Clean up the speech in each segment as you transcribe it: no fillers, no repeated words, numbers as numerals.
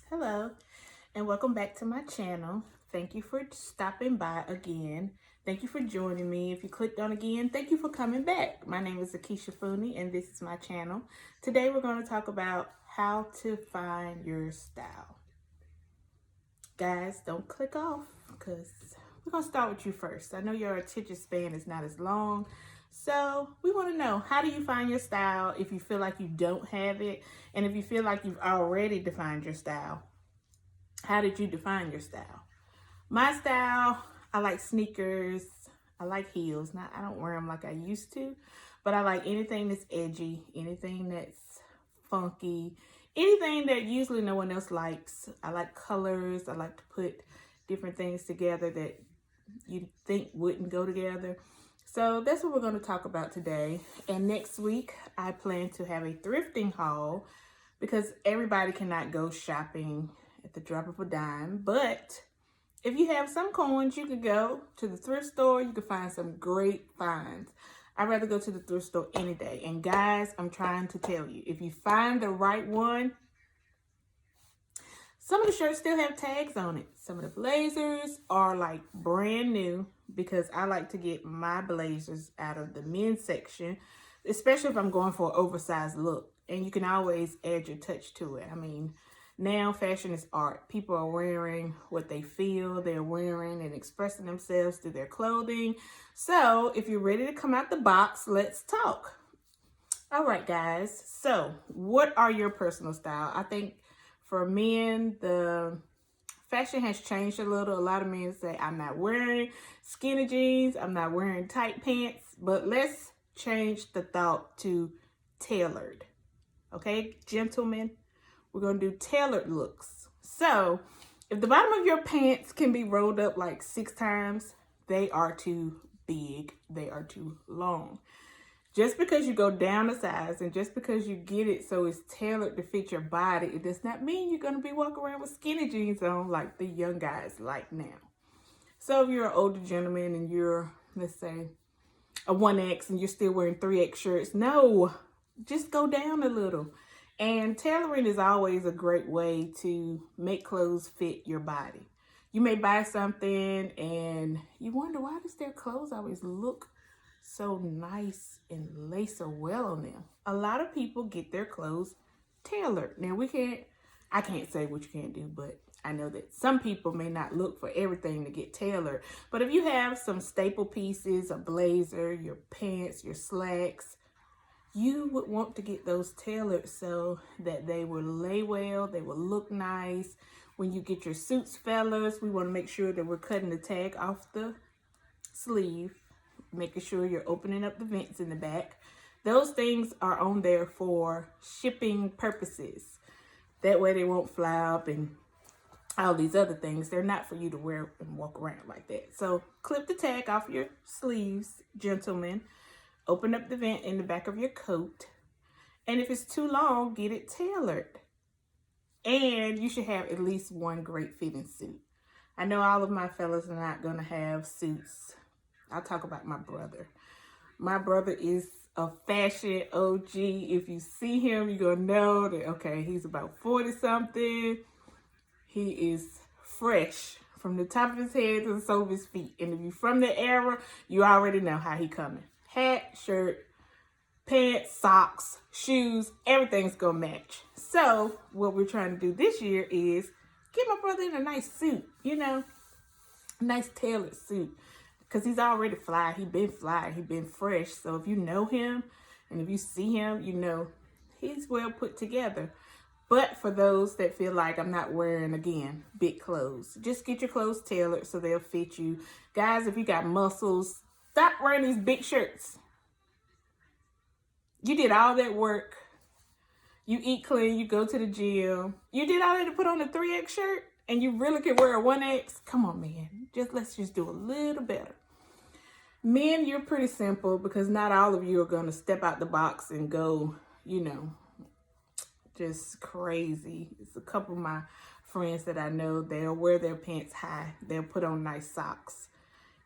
Hello, and welcome back to my channel. Thank you for stopping by again. Thank you for joining me. If you clicked on again, thank you for coming back. My name is Akeisha Fooney, and this is my channel. Today we're going to talk about how to find your style. Guys, don't click off because we're going to start with you first. I know your attention span is not as long, so we want to know, how do you find your style if you feel like you don't have it, and if you feel like you've already defined your style? How did you define your style? My style, I like sneakers. I like heels. Now, I don't wear them like I used to, but I like anything that's edgy, anything that's funky, anything that usually no one else likes. I like colors. I like to put different things together that you think wouldn't go together. So that's what we're going to talk about today. And next week, I plan to have a thrifting haul because everybody cannot go shopping at the drop of a dime. But if you have some coins, you could go to the thrift store. You could find some great finds. I'd rather go to the thrift store any day. And guys, I'm trying to tell you, if you find the right one, some of the shirts still have tags on it. Some of the blazers are like brand new because I like to get my blazers out of the men's section, especially if I'm going for an oversized look. And you can always add your touch to it. I mean, now fashion is art. People are wearing what they feel they're wearing and expressing themselves through their clothing. So if you're ready to come out the box, let's talk. All right, guys. So what are your personal style? I think for men, the fashion has changed a little. A lot of men say, I'm not wearing skinny jeans. I'm not wearing tight pants. But let's change the thought to tailored. Okay, gentlemen, we're going to do tailored looks. So if the bottom of your pants can be rolled up like 6 times, they are too big. They are too long. Just because you go down a size and just because you get it so it's tailored to fit your body, it does not mean you're going to be walking around with skinny jeans on like the young guys like now. So if you're an older gentleman and you're, let's say, a 1X and you're still wearing 3X shirts, no, just go down a little. And tailoring is always a great way to make clothes fit your body. You may buy something and you wonder, why does their clothes always look so nice and lace so well on them? A lot of people get their clothes tailored. Now I can't say what you can't do, but I know that some people may not look for everything to get tailored. But if you have some staple pieces, a blazer, your pants, your slacks, you would want to get those tailored so that they will lay well, they will look nice. When you get your suits, fellas, we want to make sure that we're cutting the tag off the sleeve, making sure you're opening up the vents in the back. Those things are on there for shipping purposes. That way they won't fly up and all these other things. They're not for you to wear and walk around like that. So clip the tag off your sleeves, gentlemen. Open up the vent in the back of your coat. And if it's too long, get it tailored. And you should have at least one great fitting suit. I know all of my fellas are not going to have suits. I'll talk about my brother. My brother is a fashion OG. If you see him, you're going to know that, okay, he's about 40 something. He is fresh from the top of his head to the sole of his feet. And if you're from the era, you already know how he coming. Hat, shirt, pants, socks, shoes, everything's gonna match. So what we're trying to do this year is get my brother in a nice suit, a nice tailored suit. Because he's already fly. He been fresh. So if you know him and if you see him, you know he's well put together. But for those that feel like I'm not wearing, again, big clothes, just get your clothes tailored so they'll fit you. Guys, if you got muscles, stop wearing these big shirts. You did all that work. You eat clean. You go to the gym. You did all that to put on a 3X shirt and you really can wear a 1X. Come on, man. Let's just do a little better. Men, you're pretty simple because not all of you are going to step out the box and go, just crazy. It's a couple of my friends that I know, they'll wear their pants high. They'll put on nice socks.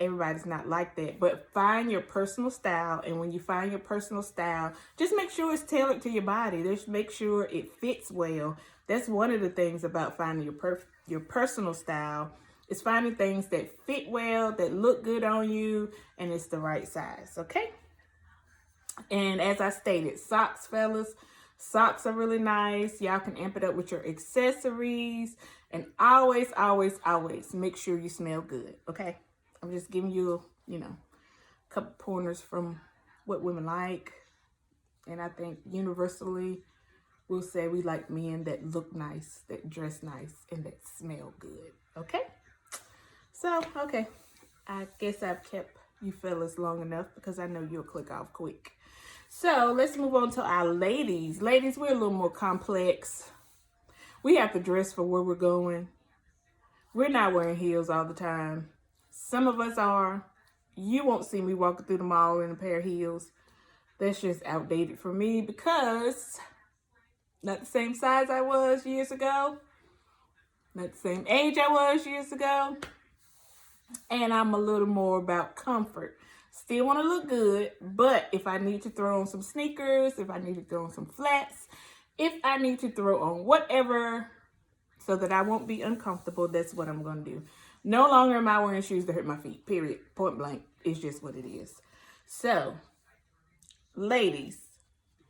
everybody's not like that. But find your personal style. And when you find your personal style, just make sure it's tailored to your body. Just make sure it fits well. That's one of the things about finding your personal style, is finding things that fit well, that look good on you, and it's the right size, okay? And as I stated, socks, fellas, socks are really nice. Y'all can amp it up with your accessories. And always, always, always make sure you smell good, okay? I'm just giving you, a couple pointers from what women like. And I think universally, we'll say we like men that look nice, that dress nice, and that smell good, okay? So, okay, I guess I've kept you fellas long enough because I know you'll click off quick. So, let's move on to our ladies. Ladies, we're a little more complex. We have to dress for where we're going. We're not wearing heels all the time. Some of us are. You won't see me walking through the mall in a pair of heels. That's just outdated for me because not the same size I was years ago. Not the same age I was years ago. And I'm a little more about comfort. Still want to look good, but if I need to throw on some sneakers, if I need to throw on some flats, if I need to throw on whatever so that I won't be uncomfortable, that's what I'm going to do. No longer am I wearing shoes that hurt my feet, period. Point blank. It's just what it is. So, ladies,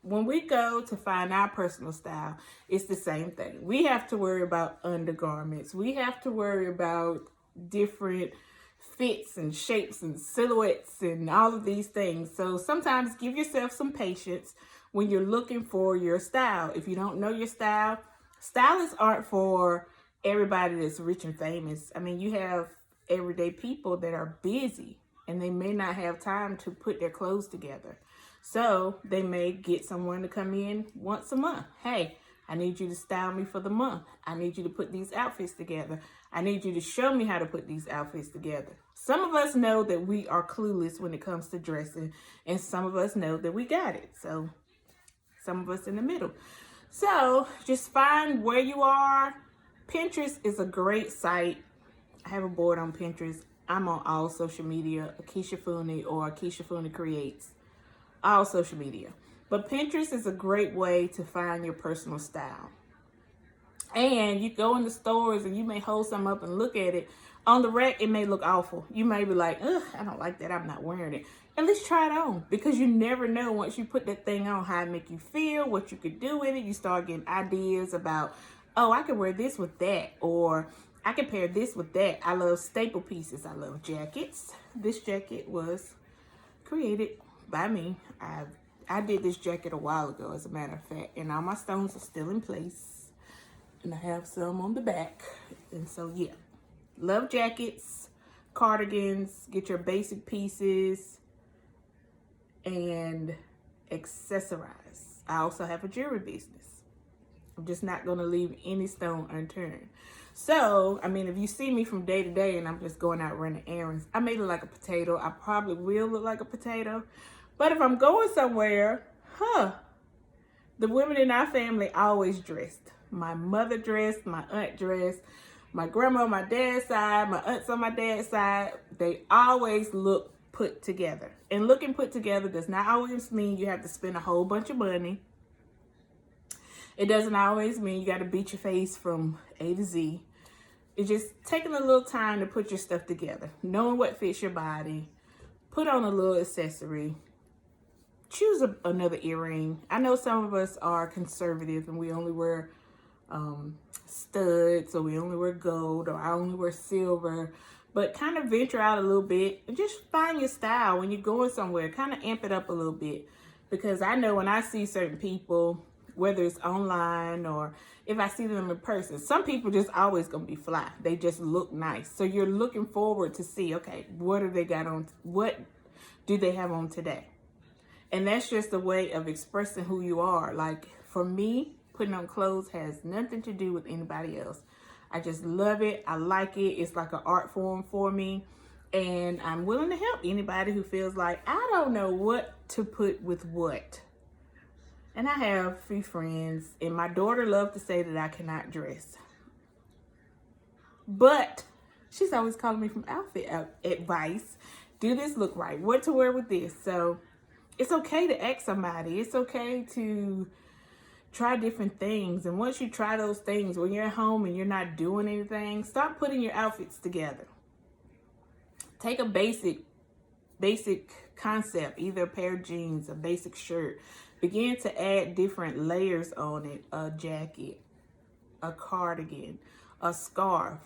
when we go to find our personal style, it's the same thing. We have to worry about undergarments. We have to worry about different fits and shapes and silhouettes and all of these things. So sometimes give yourself some patience when you're looking for your style. If you don't know your style, stylists aren't for everybody that's rich and famous. I mean, you have everyday people that are busy and they may not have time to put their clothes together. So they may get someone to come in once a month. Hey, I need you to style me for the month. I need you to put these outfits together. I need you to show me how to put these outfits together. Some of us know that we are clueless when it comes to dressing, and some of us know that we got it. So some of us in the middle. So just find where you are. Pinterest is a great site. I have a board on Pinterest. I'm on all social media, Akeisha Fooney or Akeisha Fooney Creates, all social media. But Pinterest is a great way to find your personal style. And you go in the stores and you may hold some up and look at it. On the rack, it may look awful. You may be like, ugh, I don't like that. I'm not wearing it. At least try it on, because you never know once you put that thing on how it make you feel, what you could do with it. You start getting ideas about, oh, I could wear this with that, or I can pair this with that. I love staple pieces. I love jackets. This jacket was created by me. I did this jacket a while ago, as a matter of fact, and all my stones are still in place. And I have some on the back. And so, yeah. Love jackets, cardigans, get your basic pieces, and accessorize. I also have a jewelry business. I'm just not going to leave any stone unturned. So, I mean, if you see me from day to day and I'm just going out running errands, I may look like a potato. I probably will look like a potato. But if I'm going somewhere, the women in our family always dressed. My mother dressed, my aunt dressed, my grandma on my dad's side, my aunts on my dad's side, they always look put together. And looking put together does not always mean you have to spend a whole bunch of money. It doesn't always mean you got to beat your face from A to Z. It's just taking a little time to put your stuff together, knowing what fits your body, put on a little accessory, choose another earring. I know some of us are conservative and we only wear studs, or we only wear gold, or I only wear silver, but kind of venture out a little bit and just find your style when you're going somewhere. Kind of amp it up a little bit, because I know when I see certain people, whether it's online or if I see them in person, some people just always gonna be fly. They just look nice. So you're looking forward to see, okay, what do they got on? What do they have on today? And that's just a way of expressing who you are. Like for me, putting on clothes has nothing to do with anybody else. I just love it. I like it. It's like an art form for me. And I'm willing to help anybody who feels like, I don't know what to put with what. And I have a few friends, and my daughter loves to say that I cannot dress. But She's always calling me from outfit advice. Do this look right? What to wear with this? So it's okay to ask somebody. It's okay to try different things. And once you try those things, when you're at home and you're not doing anything, start putting your outfits together. Take a basic concept, either a pair of jeans, a basic shirt. Begin to add different layers on it. A jacket, a cardigan, a scarf,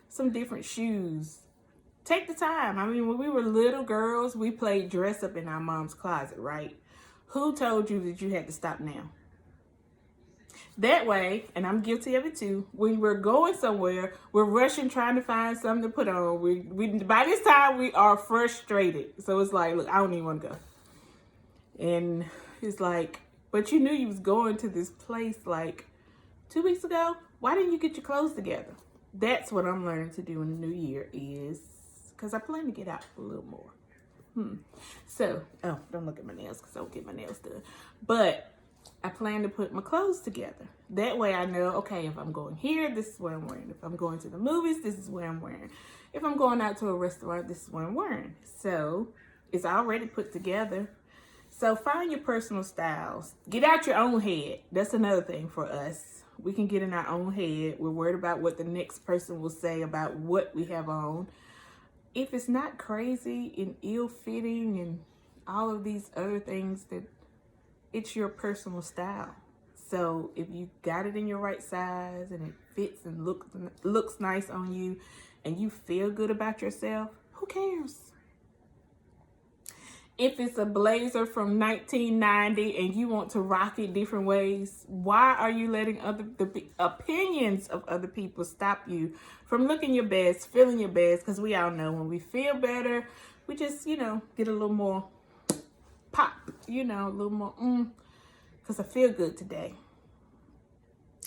some different shoes. Take the time. I mean, when we were little girls, we played dress up in our mom's closet, right? Who told you that you had to stop now? That way, and I'm guilty of it too, when we're going somewhere, we're rushing trying to find something to put on. We by this time, we are frustrated. So it's like, look, I don't even want to go. And it's like, but you knew you was going to this place like 2 weeks ago. Why didn't you get your clothes together? That's what I'm learning to do in the new year is, because I plan to get out a little more. So, oh, don't look at my nails because I don't get my nails done. But I plan to put my clothes together. That way I know, okay, if I'm going here, this is what I'm wearing. If I'm going to the movies, this is what I'm wearing. If I'm going out to a restaurant, this is what I'm wearing. So it's already put together. So find your personal styles. Get out your own head. That's another thing for us. We can get in our own head. We're worried about what the next person will say about what we have on. If it's not crazy and ill-fitting and all of these other things, that it's your personal style. So if you got it in your right size and it fits and looks nice on you and you feel good about yourself, who cares? If it's a blazer from 1990 and you want to rock it different ways, why are you letting the opinions of other people stop you from looking your best, feeling your best? Because we all know when we feel better, we just, get a little more pop, a little more, because I feel good today.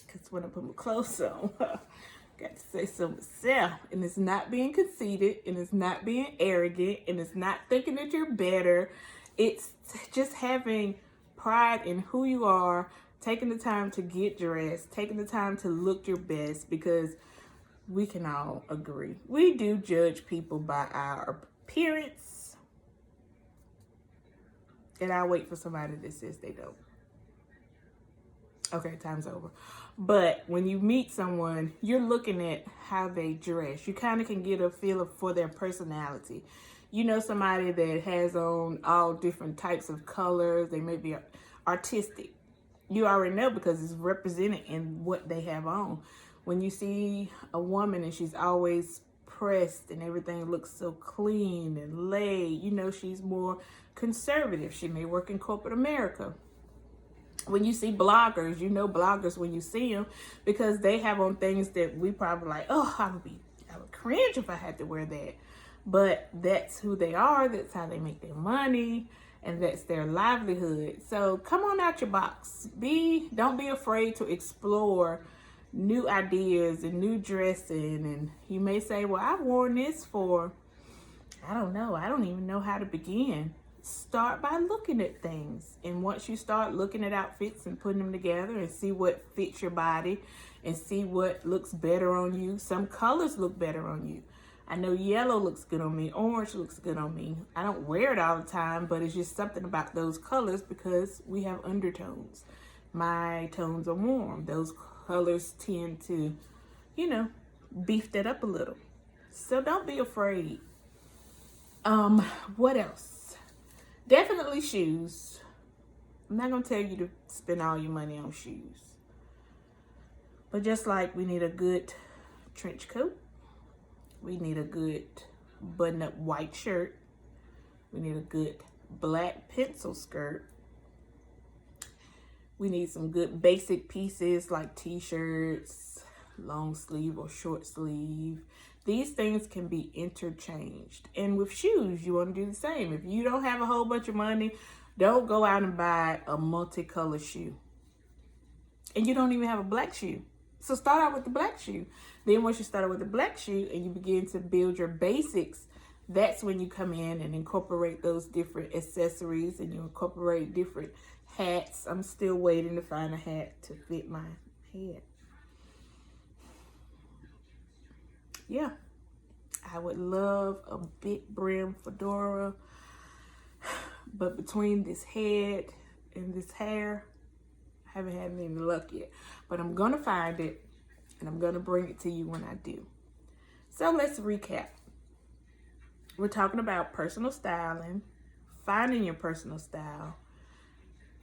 Because when I put my clothes on, got to say so myself. And it's not being conceited, and it's not being arrogant, and it's not thinking that you're better. It's just having pride in who you are, taking the time to get dressed, taking the time to look your best, because we can all agree. We do judge people by our appearance. And I'll wait for somebody that says they don't. Okay, time's over. But when you meet someone, you're looking at how they dress. You kind of can get a feel for their personality. You know somebody that has on all different types of colors. They may be artistic. You already know because it's represented in what they have on. When you see a woman and she's always pressed and everything looks so clean and laid, she's more conservative. She may work in corporate America. When you see bloggers, bloggers when you see them because they have on things that we probably like, oh, I would cringe if I had to wear that. But that's who they are. That's how they make their money. And that's their livelihood. So come on out your box. Don't be afraid to explore new ideas and new dressing. And you may say, well, I've worn this for, I don't know. I don't even know how to begin. Start by looking at things. And once you start looking at outfits and putting them together and see what fits your body and see what looks better on you. Some colors look better on you. I know yellow looks good on me. Orange looks good on me. I don't wear it all the time, but it's just something about those colors because we have undertones. My tones are warm. Those colors tend to, beef that up a little. So don't be afraid. What else? Definitely shoes. I'm not going to tell you to spend all your money on shoes. But just like we need a good trench coat, we need a good button-up white shirt, we need a good black pencil skirt, we need some good basic pieces like t-shirts, long sleeve or short sleeve. These things can be interchanged. And with shoes, you want to do the same. If you don't have a whole bunch of money, don't go out and buy a multicolored shoe. And you don't even have a black shoe. So start out with the black shoe. Then once you start out with the black shoe and you begin to build your basics, that's when you come in and incorporate those different accessories and you incorporate different hats. I'm still waiting to find a hat to fit my head. Yeah. I would love a big brim fedora, but between this head and this hair, I haven't had any luck yet. But I'm gonna find it and I'm gonna bring it to you when I do. So let's recap. We're talking about personal styling, finding your personal style,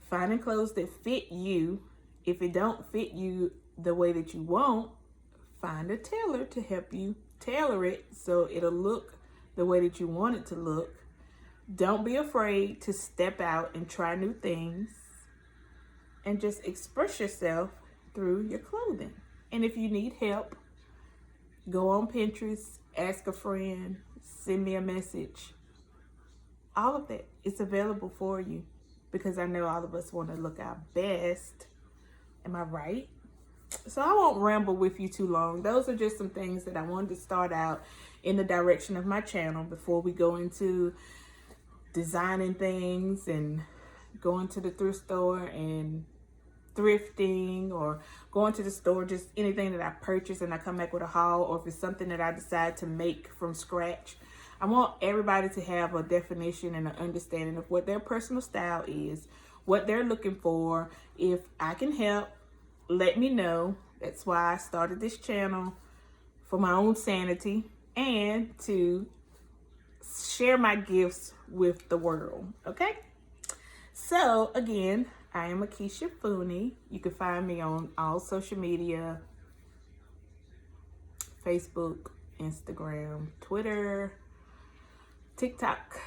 finding clothes that fit you. If it don't fit you the way that you want, find a tailor to help you tailor it so it'll look the way that you want it to look. Don't be afraid to step out and try new things and just express yourself through your clothing. And if you need help, go on Pinterest, ask a friend, send me a message. All of that is available for you because I know all of us want to look our best. Am I right? So I won't ramble with you too long. Those are just some things that I wanted to start out in the direction of my channel before we go into designing things and going to the thrift store and thrifting, or going to the store, just anything that I purchase and I come back with a haul, or if it's something that I decide to make from scratch. I want everybody to have a definition and an understanding of what their personal style is, what they're looking for. If I can help, let me know. That's why I started this channel, for my own sanity and to share my gifts with the world. Okay? So again, I am Akeisha Fooney. You can find me on all social media: Facebook, Instagram, Twitter, TikTok.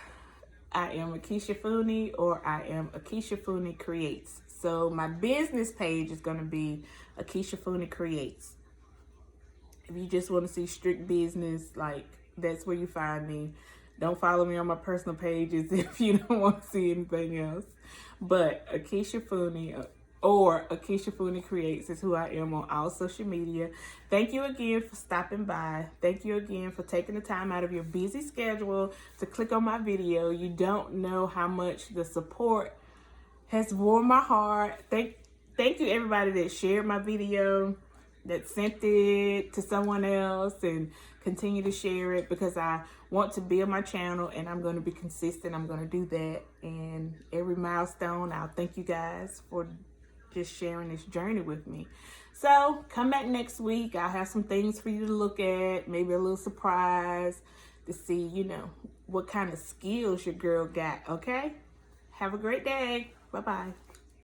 I am Akeisha Fooney, or I am Akeisha Fooney Creates. So my business page is going to be Akeisha Fooney Creates. If you just want to see strict business, like, that's where you find me. Don't follow me on my personal pages if you don't want to see anything else. But Akeisha Fooney or Akeisha Fooney Creates is who I am on all social media. Thank you again for stopping by. Thank you again for taking the time out of your busy schedule to click on my video. You don't know how much the support has warmed my heart. Thank you everybody that shared my video, that sent it to someone else, and continue to share it, because I want to build my channel and I'm going to be consistent. I'm going to do that. And every milestone, I'll thank you guys for just sharing this journey with me. So come back next week. I'll have some things for you to look at, maybe a little surprise to see, you know, what kind of skills your girl got. Okay? Have a great day. Bye-bye.